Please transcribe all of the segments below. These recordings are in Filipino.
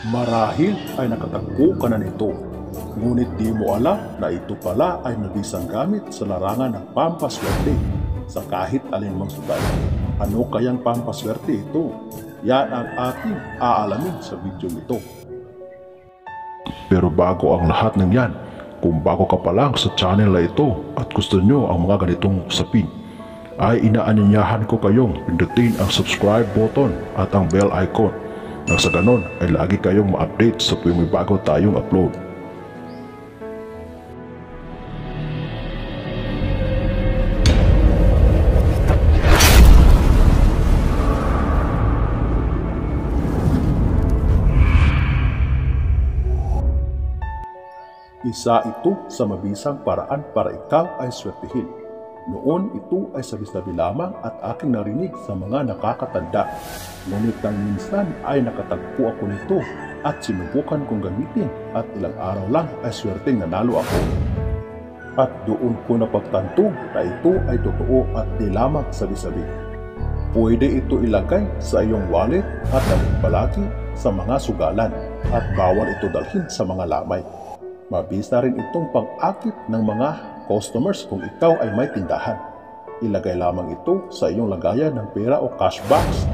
Marahil ay nakatagpo ka na nito, ngunit di mo alam na ito pala ay mabisang gamit sa larangan ng pampaswerte sa kahit alinmang sugal. Ano kayang pampaswerte ito? Yan ang ating aalamin sa video ito. Pero bago ang lahat ng yan, kung bago ka pa lang sa channel na ito at gusto nyo ang mga ganitong usapin, ay inaanyayahan ko kayong pindutin ang subscribe button at ang bell icon nang sa ganon ay lagi kayong ma-update sa tuwing may bago tayong upload. Isa ito sa mabisang paraan para ikaw ay swertihin. Noon ito ay sabi-sabi lamang at aking narinig sa mga nakakatanda. Ngunit nang minsan ay nakatagpo ako nito at sinubukan kong gamitin at ilang araw lang ay swerteng nanalo ako. At doon ko napagtanto na ito ay totoo at di lamang sabi-sabi. Pwede ito ilagay sa iyong wallet at dalhin palagi sa mga sugalan at bawal ito dalhin sa mga lamay. Mabisa rin itong pang-akit ng mga customers kung ikaw ay may tindahan. Ilagay lamang ito sa iyong lagayan ng pera o cash box.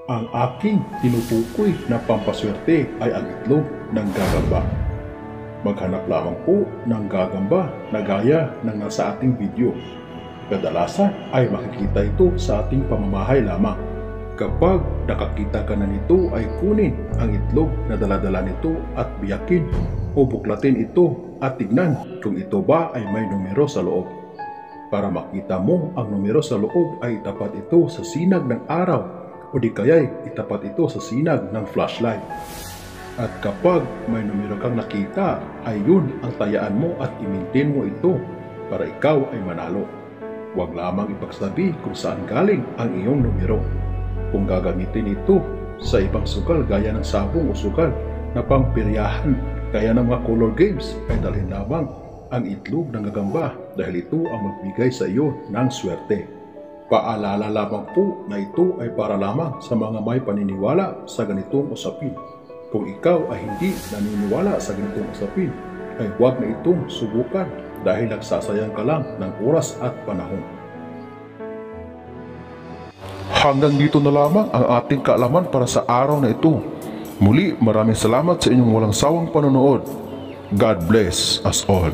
Ang aking tinutukoy na pampaswerte ay ang itlog ng gagamba. Maghanap lamang po ng gagamba na gaya ng nasa ating video. Kadalasan ay makikita ito sa ating pamamahay lamang. Kapag nakakita ka na nito ay kunin ang itlog na daladala nito at biyakin o buklatin ito at tignan kung ito ba ay may numero sa loob. Para makita mo ang numero sa loob ay itapat ito sa sinag ng araw o di kaya'y itapat ito sa sinag ng flashlight. At kapag may numero kang nakita ay yun ang tayaan mo at i-maintain mo ito para ikaw ay manalo. Huwag lamang ipagsabi kung saan galing ang iyong numero. Kung gagamitin ito sa ibang sugal gaya ng sabong o sugal na pangpiryahan kaya ng mga color games ay dalhin lamang ang itlog ng gagamba dahil ito ang magbigay sa iyo ng swerte. Paalala lamang po na ito ay para lamang sa mga may paniniwala sa ganitong usapin. Kung ikaw ay hindi naniniwala sa ganitong usapin ay huwag na itong subukan dahil nagsasayang ka lang ng oras at panahon. Hanggang dito na lamang ang ating kaalaman para sa araw na ito. Muli, maraming salamat sa inyong walang sawang panonood. God bless us all.